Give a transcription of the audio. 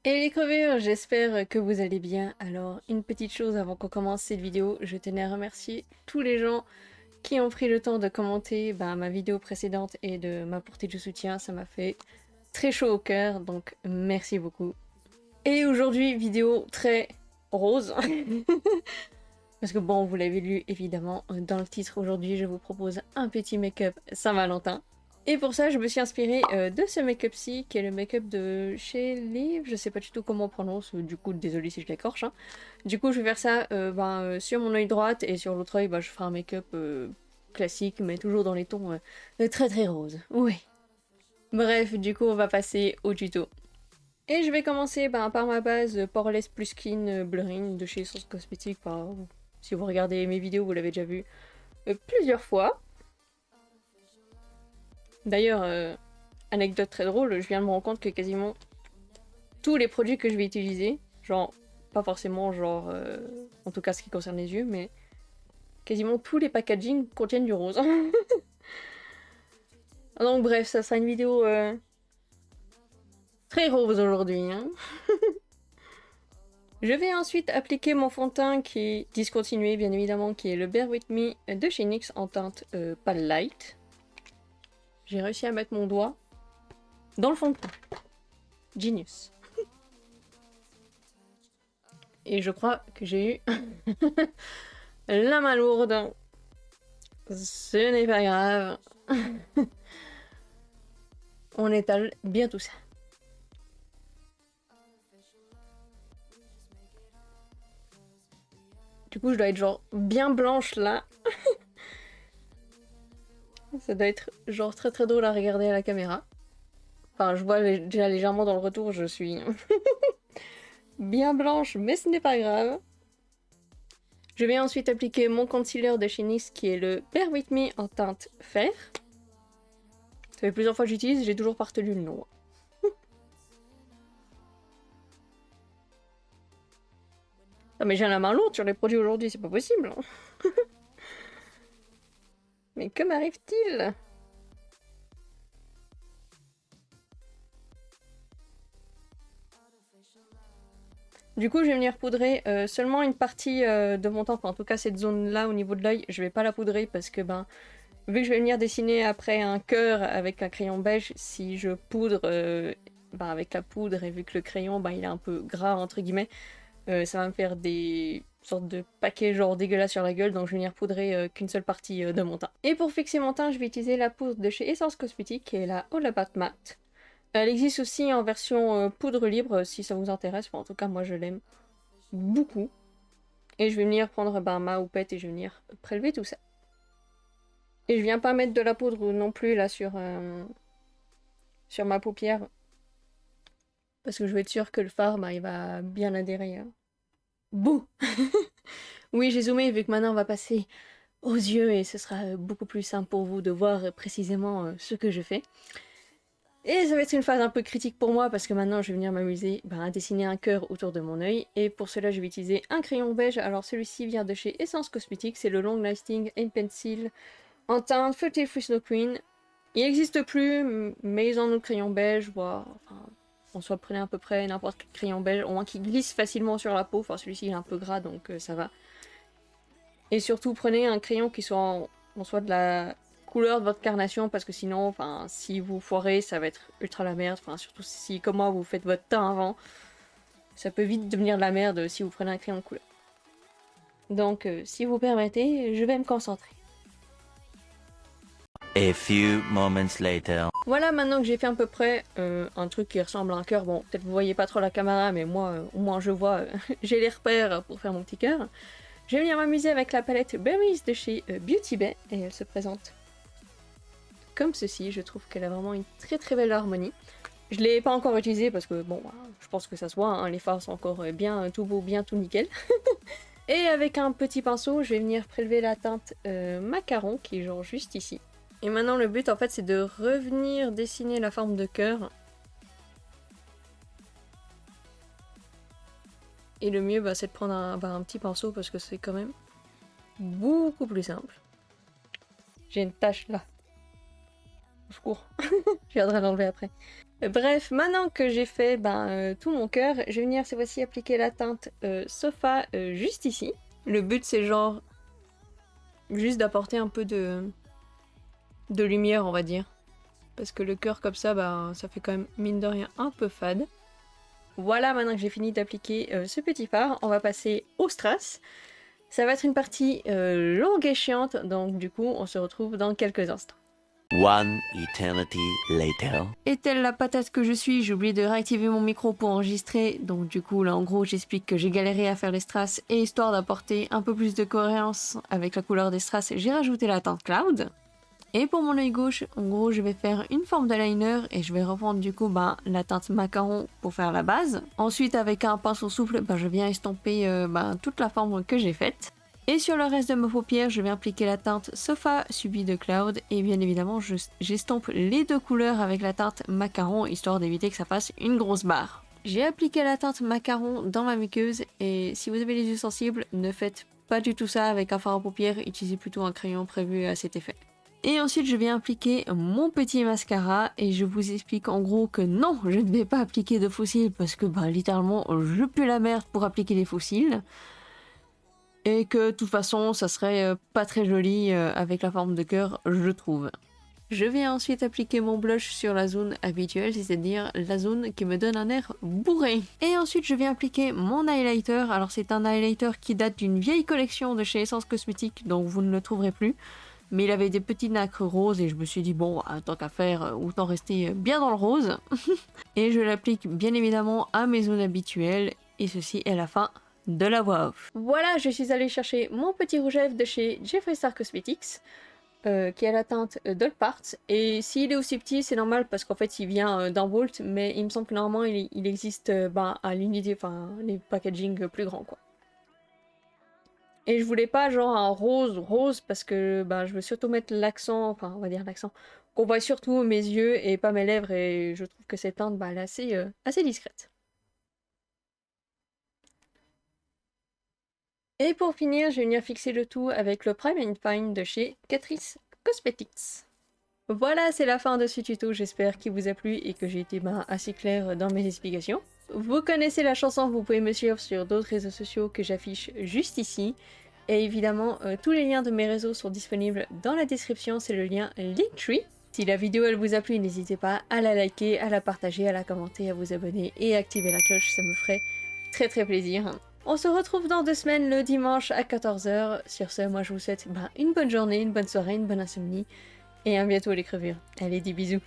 Et les creveurs, j'espère que vous allez bien. Alors, une petite chose avant qu'on commence cette vidéo, je tenais à remercier tous les gens qui ont pris le temps de commenter ma vidéo précédente et de m'apporter du soutien. Ça m'a fait très chaud au cœur, donc merci beaucoup. Et aujourd'hui, vidéo très rose. Parce que bon, vous l'avez lu évidemment dans le titre, aujourd'hui je vous propose un petit make-up Saint-Valentin. Et pour ça, je me suis inspirée de ce make-up-ci, qui est le make-up de chez Liv. Je sais pas du tout comment on prononce, du coup, désolé si je l'écorche. Hein. Du coup, je vais faire ça sur mon œil droit et sur l'autre œil, je ferai un make-up classique, mais toujours dans les tons très très roses. Oui. Bref, du coup, on va passer au tuto. Et je vais commencer par ma base Poreless Plus Skin Blurring de chez Source Cosmetics. Si vous regardez mes vidéos, vous l'avez déjà vu plusieurs fois. D'ailleurs, anecdote très drôle, je viens de me rendre compte que quasiment tous les produits que je vais utiliser, genre, pas forcément en tout cas ce qui concerne les yeux, mais quasiment tous les packaging contiennent du rose. Donc bref, ça sera une vidéo très rose aujourd'hui. Hein. Je vais ensuite appliquer mon fond de teint qui est discontinué bien évidemment, qui est le Bear With Me de chez NYX en teinte Pale Light. J'ai réussi à mettre mon doigt dans le fond de teint. Genius. Et je crois que j'ai eu la main lourde. Ce n'est pas grave. On étale bien tout ça. Du coup, je dois être genre bien blanche là. Ça doit être genre très très drôle à regarder à la caméra. Enfin, je vois déjà légèrement dans le retour, je suis bien blanche, mais ce n'est pas grave. Je vais ensuite appliquer mon concealer de chez NYX qui est le Bear With Me en teinte fer. Ça fait plusieurs fois que j'utilise, j'ai toujours pas retenu le nom. Non mais j'ai la main lourde sur les produits aujourd'hui, c'est pas possible. Mais que m'arrive-t-il? Du coup, je vais venir poudrer seulement une partie de mon teint, enfin, en tout cas cette zone-là au niveau de l'œil, je vais pas la poudrer parce que vu que je vais venir dessiner après un cœur avec un crayon beige, si je poudre avec la poudre et vu que le crayon il est un peu gras entre guillemets, ça va me faire des sortes de paquets genre dégueulasses sur la gueule, donc je vais venir poudrer qu'une seule partie de mon teint. Et pour fixer mon teint, je vais utiliser la poudre de chez Essence Cosmetics qui est la All About Matte. Elle existe aussi en version poudre libre si ça vous intéresse, en tout cas moi je l'aime beaucoup. Et je vais venir prendre ma houppette et je vais venir prélever tout ça. Et je viens pas mettre de la poudre non plus là sur ma paupière. Parce que je vais être sûre que le fard il va bien adhérer. Hein. Bouh. Oui, j'ai zoomé vu que maintenant on va passer aux yeux et ce sera beaucoup plus simple pour vous de voir précisément ce que je fais. Et ça va être une phase un peu critique pour moi parce que maintenant je vais venir m'amuser à dessiner un cœur autour de mon œil. Et pour cela je vais utiliser un crayon beige. Alors celui-ci vient de chez Essence Cosmetics, c'est le Long Lasting Ink Pencil en teinte Feutré Free Snow Queen. Il n'existe plus, mais ils en ont le crayon beige. En soit prenez à peu près n'importe quel crayon beige, au moins qui glisse facilement sur la peau. Enfin celui-ci il est un peu gras donc ça va. Et surtout prenez un crayon qui soit en soit de la couleur de votre carnation parce que sinon, si vous foirez, ça va être ultra la merde. Surtout si, comme moi, vous faites votre teint avant, ça peut vite devenir de la merde si vous prenez un crayon de couleur. Donc, si vous permettez, je vais me concentrer. A few moments later. Voilà, maintenant que j'ai fait à peu près un truc qui ressemble à un cœur. Bon, peut-être vous voyez pas trop la caméra, mais moi, au moins je vois, j'ai les repères pour faire mon petit cœur. Je vais venir m'amuser avec la palette Berries de chez Beauty Bay et elle se présente comme ceci. Je trouve qu'elle a vraiment une très très belle harmonie. Je ne l'ai pas encore utilisée parce que bon, je pense que ça se voit, hein, les fards sont encore bien tout beau, bien tout nickel. Et avec un petit pinceau, je vais venir prélever la teinte macaron qui est genre juste ici. Et maintenant le but en fait c'est de revenir dessiner la forme de cœur. Et le mieux c'est de prendre un petit pinceau parce que c'est quand même beaucoup plus simple. J'ai une tache là. Au secours. Je viendrai l'enlever après. Bref, maintenant que j'ai fait tout mon cœur, je vais venir cette fois-ci appliquer la teinte Sofa juste ici. Le but c'est genre juste d'apporter un peu de lumière, on va dire. Parce que le cœur comme ça, ça fait quand même mine de rien un peu fade. Voilà, maintenant que j'ai fini d'appliquer ce petit fard, on va passer au strass. Ça va être une partie longue et chiante, donc du coup on se retrouve dans quelques instants. One eternity later. Et telle la patate que je suis, j'ai oublié de réactiver mon micro pour enregistrer, donc du coup là en gros j'explique que j'ai galéré à faire les strass et histoire d'apporter un peu plus de cohérence avec la couleur des strass, j'ai rajouté la teinte Cloud. Et pour mon œil gauche, en gros je vais faire une forme d'eyeliner et je vais reprendre du coup la teinte macaron pour faire la base. Ensuite avec un pinceau souffle, je viens estomper toute la forme que j'ai faite. Et sur le reste de ma paupière, je vais appliquer la teinte Sofa suivie de Cloud et bien évidemment j'estompe les deux couleurs avec la teinte Macaron histoire d'éviter que ça fasse une grosse barre. J'ai appliqué la teinte Macaron dans ma muqueuse et si vous avez les yeux sensibles, ne faites pas du tout ça avec un fard à paupières, utilisez plutôt un crayon prévu à cet effet. Et ensuite je viens appliquer mon petit mascara et je vous explique en gros que non, je ne vais pas appliquer de faux cils parce que littéralement je pue la merde pour appliquer les faux cils. Et que de toute façon ça serait pas très joli avec la forme de cœur, je trouve. Je vais ensuite appliquer mon blush sur la zone habituelle, c'est-à-dire la zone qui me donne un air bourré. Et ensuite je viens appliquer mon highlighter, alors c'est un highlighter qui date d'une vieille collection de chez Essence Cosmétique, donc vous ne le trouverez plus. Mais il avait des petits nacres roses et je me suis dit bon, tant qu'à faire, autant rester bien dans le rose. Et je l'applique bien évidemment à mes zones habituelles, et ceci est la fin de la voix off. Voilà, je suis allée chercher mon petit rouge à lèvres de chez Jeffree Star Cosmetics, qui a la teinte Doll Parts. Et s'il est aussi petit, c'est normal parce qu'en fait il vient d'un Volt, mais il me semble que normalement il existe à l'unité, enfin les packaging plus grands quoi. Et je voulais pas genre un rose parce que je veux surtout mettre l'accent, enfin on va dire l'accent, qu'on voit surtout mes yeux et pas mes lèvres et je trouve que cette teinte elle est assez discrète. Et pour finir, je vais venir fixer le tout avec le Prime and Fine de chez Catrice Cosmetics. Voilà, c'est la fin de ce tuto, j'espère qu'il vous a plu et que j'ai été assez claire dans mes explications. Vous connaissez la chanson, vous pouvez me suivre sur d'autres réseaux sociaux que j'affiche juste ici. Et évidemment, tous les liens de mes réseaux sont disponibles dans la description, c'est le lien Linktree. Si la vidéo elle vous a plu, n'hésitez pas à la liker, à la partager, à la commenter, à vous abonner et à activer la cloche, ça me ferait très très plaisir. On se retrouve dans 2 semaines le dimanche à 14 h. Sur ce, moi je vous souhaite une bonne journée, une bonne soirée, une bonne insomnie. Et à bientôt les crevures. Allez, des bisous.